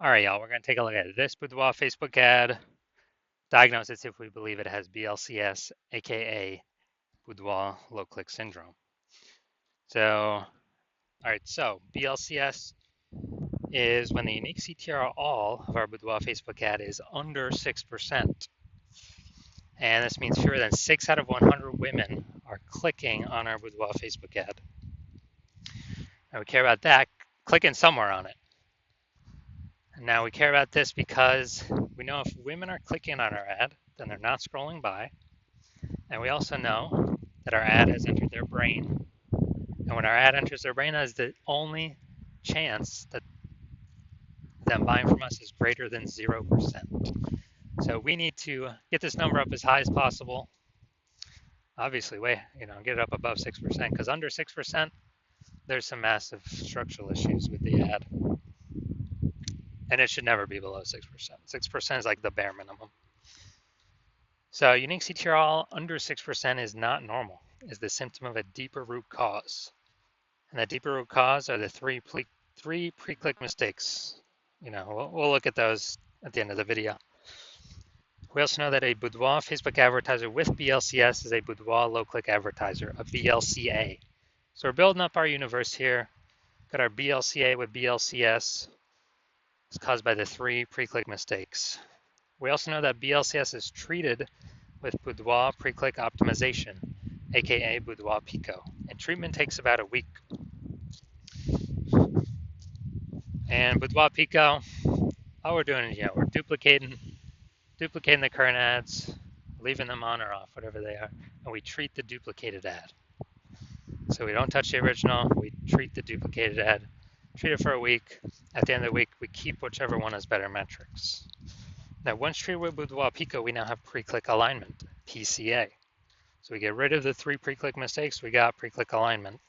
All right, y'all, we're going to take a look at this Boudoir Facebook ad, diagnose it, see if we believe it has BLCS, aka Boudoir low click syndrome. So, all right, so BLCS is when the unique CTR all of our Boudoir Facebook ad is under 6%. And this means fewer than 6 out of 100 women are clicking on our Boudoir Facebook ad. And we care about that, clicking somewhere on it. And now we care about this because we know if women are clicking on our ad, then they're not scrolling by. And we also know that our ad has entered their brain. And when our ad enters their brain, that is the only chance that them buying from us is greater than 0%. So we need to get this number up as high as possible. Obviously, get it up above 6%, because under 6%, there's some massive structural issues with the ad. And it should never be below 6%. 6% is like the bare minimum. So unique CTRL under 6% is not normal, is the symptom of a deeper root cause. And the deeper root cause are the three pre-click mistakes. We'll look at those at the end of the video. We also know that a Boudoir Facebook advertiser with BLCS is a Boudoir low-click advertiser, a BLCA. So we're building up our universe here. Got our BLCA with BLCS. It's caused by the three pre-click mistakes. We also know that BLCS is treated with Boudoir pre-click optimization, aka Boudoir Pico, and treatment takes about a week. And Boudoir Pico, all we're doing is we're duplicating the current ads, leaving them on or off, whatever they are, and we treat the duplicated ad. So we don't touch the original, we treat the duplicated ad, treat it for a week. At the end of the week, we keep whichever one has better metrics. Now, once treated with Boudoir Pico, we now have pre-click alignment, PCA. So we get rid of the three pre-click mistakes, we got pre-click alignment.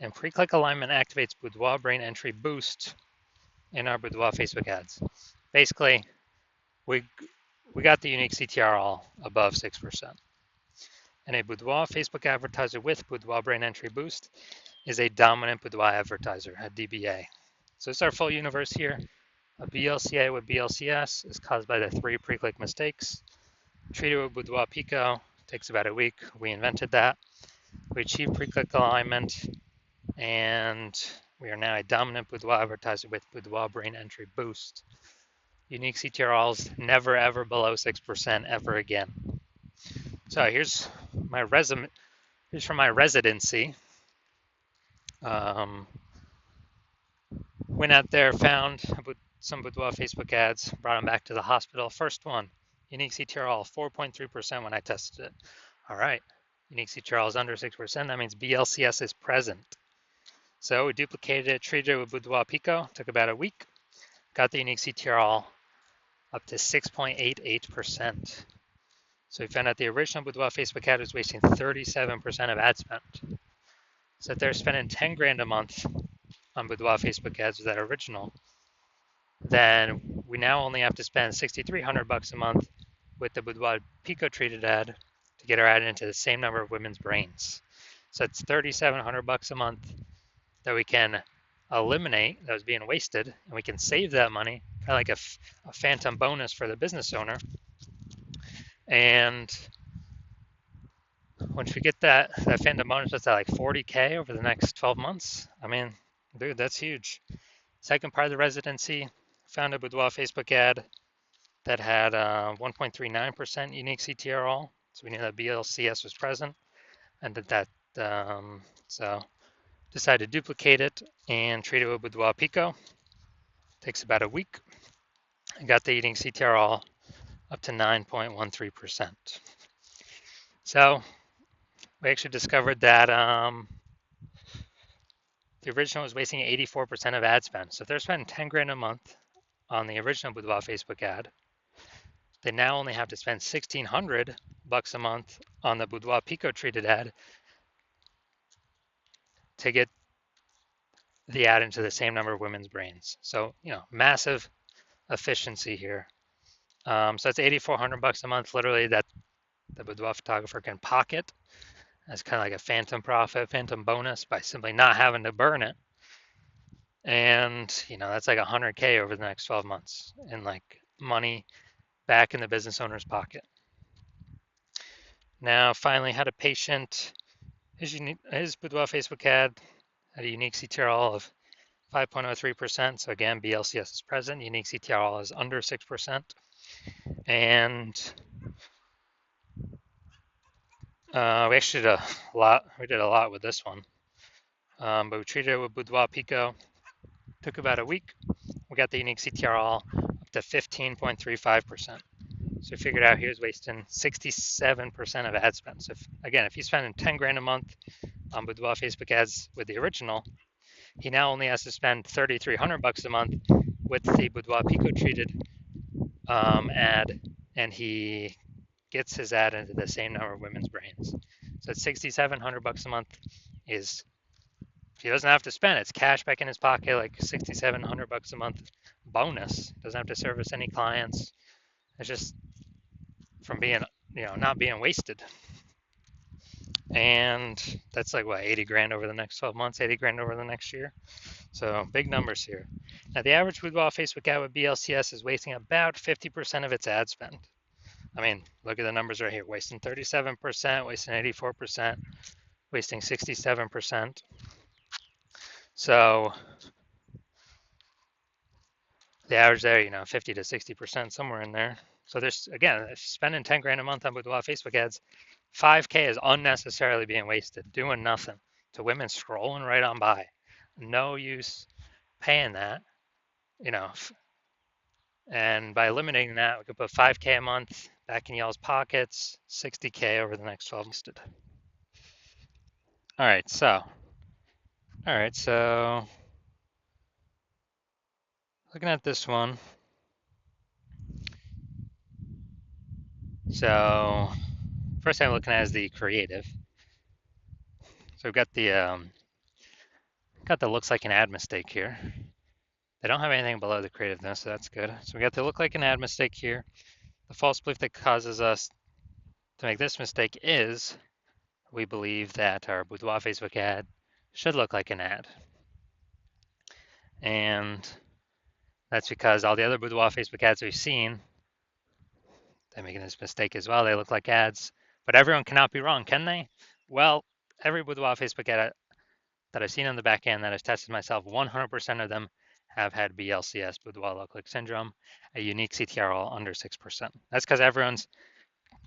And pre-click alignment activates Boudoir brain entry boost in our Boudoir Facebook ads. Basically, we got the unique CTR all above 6%. And a Boudoir Facebook advertiser with Boudoir brain entry boost is a dominant Boudoir advertiser, a DBA. So it's our full universe here. A BLCA with BLCS is caused by the three pre-click mistakes. Treated with Boudoir Pico takes about a week. We invented that. We achieved pre-click alignment, and we are now a dominant Boudoir advertiser with Boudoir brain entry boost. Unique CTRLs never ever below 6% ever again. So here's my resume. Here's from my residency. Went out there, found some Boudoir Facebook ads, brought them back to the hospital. First one, unique CTRL 4.3% when I tested it. All right, unique CTRL is under 6%. That means BLCS is present. So we duplicated it, treated it with Boudoir Pico. Took about a week. Got the unique CTRL up to 6.88%. So we found out the original Boudoir Facebook ad was wasting 37% of ad spend. So if they're spending 10 grand a month on Boudoir Facebook ads with that original, then we now only have to spend $6,300 a month with the Boudoir Pico treated ad to get our ad into the same number of women's brains. So it's $3,700 a month that we can eliminate that was being wasted, and we can save that money, kind of like a phantom bonus for the business owner. And once we get that phantom bonus, what's that, like 40K over the next 12 months? I mean, dude, that's huge. Second part of the residency, found a Boudoir Facebook ad that had 1.39% unique CTR all. So we knew that BLCS was present, and so decided to duplicate it and treat it with Boudoir Pico. Takes about a week. I got the unique CTR all up to 9.13%. So we actually discovered that the original was wasting 84% of ad spend. So if they're spending 10 grand a month on the original Boudoir Facebook ad, they now only have to spend $1,600 a month on the Boudoir Pico treated ad to get the ad into the same number of women's brains. So, massive efficiency here. So that's $8,400 a month, literally, that the Boudoir photographer can pocket as kind of like a phantom profit, phantom bonus by simply not having to burn it. And, that's like 100K over the next 12 months in like money back in the business owner's pocket. Now, finally, had a patient, his Boudoir Facebook ad had a unique CTRL of 5.03%. So again, BLCS is present. Unique CTRL is under 6%. And we actually did a lot. We did a lot with this one. But we treated it with Boudoir Pico. Took about a week. We got the unique CTRL up to 15.35%. So we figured out he was wasting 67% of ad spend. So if he's spending 10 grand a month on Boudoir Facebook ads with the original, he now only has to spend 3,300 bucks a month with the Boudoir Pico treated ad, and he gets his ad into the same number of women's brains. So it's 6,700 bucks a month is he doesn't have to spend. It's cash back in his pocket, like 6,700 bucks a month bonus. Doesn't have to service any clients. It's just from being, not being wasted. And that's like what, 80 grand over the next 12 months, 80 grand over the next year. So big numbers here. Now the average Boudoir Facebook ad with BLCS is wasting about 50% of its ad spend. I mean, look at the numbers right here, wasting 37%, wasting 84%, wasting 67%. So the average there, 50 to 60%, somewhere in there. So there's, again, if spending 10 grand a month on Boudoir Facebook ads, 5K is unnecessarily being wasted, doing nothing to women scrolling right on by. No use paying that, you know. And by eliminating that, we could put 5K a month back in y'all's pockets, 60K over the next 12 months. All right, so looking at this one. So first thing I'm looking at is the creative. So we've got the looks like an ad mistake here. They don't have anything below the creativeness, so that's good. So we got the look like an ad mistake here. The false belief that causes us to make this mistake is we believe that our Boudoir Facebook ad should look like an ad. And that's because all the other Boudoir Facebook ads we've seen, they're making this mistake as well. They look like ads, but everyone cannot be wrong, can they? Well, every Boudoir Facebook ad that I've seen on the back end that I've tested myself, 100% of them have had BLCS, Boudoir low click syndrome, a unique CTRL under 6%. That's because everyone's,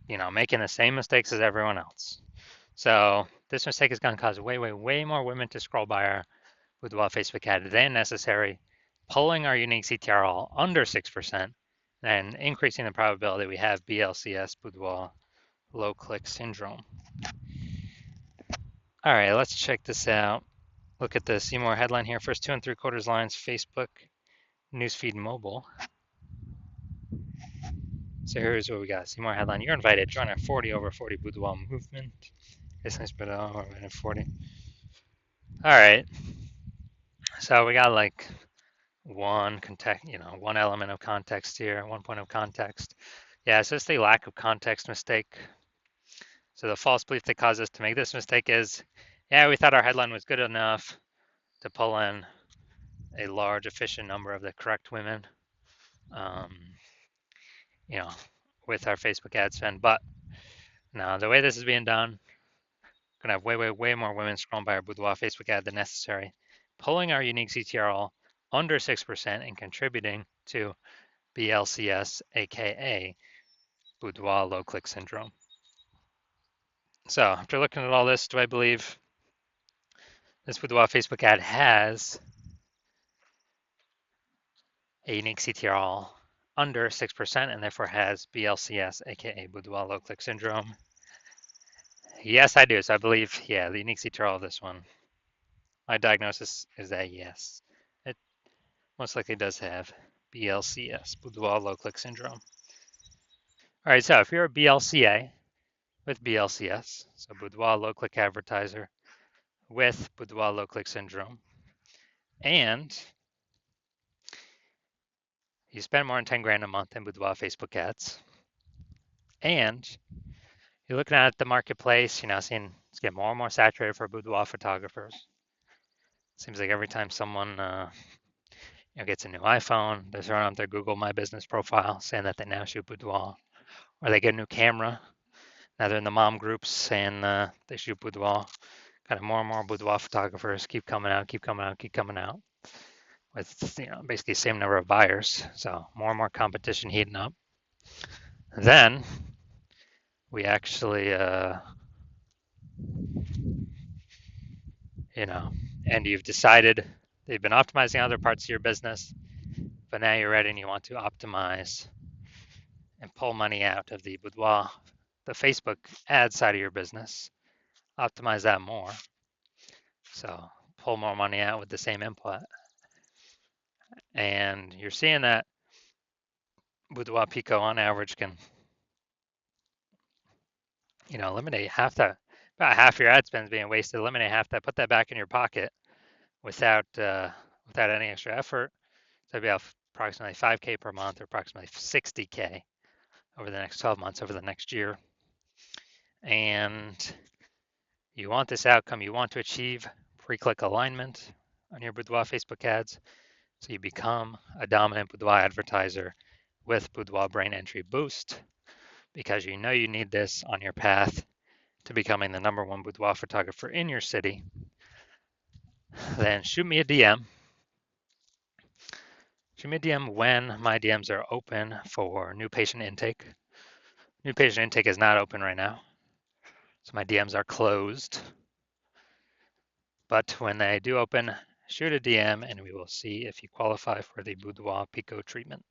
making the same mistakes as everyone else. So this mistake is going to cause way, way, way more women to scroll by our Boudoir Facebook ad than necessary, pulling our unique CTRL under 6% and increasing the probability we have BLCS, Boudoir low click syndrome. All right, let's check this out. Look at the see more headline here. First 2 3/4 lines, Facebook, newsfeed mobile. So here's what we got. See more headline. You're invited. Join our 40 over 40 Boudoir movement. Business Boudoir 40. All right. So we got like one element of context here, 1 point of context. Yeah, so it's the lack of context mistake. So the false belief that caused us to make this mistake is, yeah, we thought our headline was good enough to pull in a large, efficient number of the correct women, with our Facebook ad spend. But now the way this is being done, we're gonna have way, way, way more women scrolling by our Boudoir Facebook ad than necessary, pulling our unique CTRL under 6% and contributing to BLCS, aka Boudoir low click syndrome. So after looking at all this, do I believe this Boudoir Facebook ad has a unique CTRL under 6% and therefore has BLCS, aka Boudoir low click syndrome? Yes, I do. So I believe, yeah, the unique CTRL of this one. My diagnosis is that yes, it most likely does have BLCS, Boudoir low click syndrome. All right, so if you're a BLCA with BLCS, so Boudoir low click advertiser with Boudoir low click syndrome, and you spend more than 10 grand a month in Boudoir Facebook ads, and you're looking at the marketplace, seeing it's getting more and more saturated for boudoir photographers. Seems like every time someone gets a new iPhone, they're throwing up their Google My Business profile saying that they now shoot boudoir, or they get a new camera. Now they're in the mom groups saying they shoot boudoir. Kind of more and more boudoir photographers keep coming out, keep coming out, keep coming out with basically the same number of buyers. So more and more competition heating up. Then we actually, and you've decided they've been optimizing other parts of your business, but now you're ready and you want to optimize and pull money out of the boudoir, the Facebook ad side of your business, optimize that more. So pull more money out with the same input. And you're seeing that Boudoir Pico on average can, eliminate about half your ad spend being wasted, eliminate half that, put that back in your pocket without any extra effort. So it'd be approximately 5K per month, or approximately 60K over the next 12 months, over the next year. And you want this outcome, you want to achieve pre-click alignment on your Boudoir Facebook ads. So you become a dominant boudoir advertiser with Boudoir Brain Entry Boost, because you know you need this on your path to becoming the #1 boudoir photographer in your city. Then shoot me a DM. Shoot me a DM when my DMs are open for new patient intake. New patient intake is not open right now, so my DMs are closed. But when they do open, shoot a DM and we will see if you qualify for the Boudoir Pico treatment.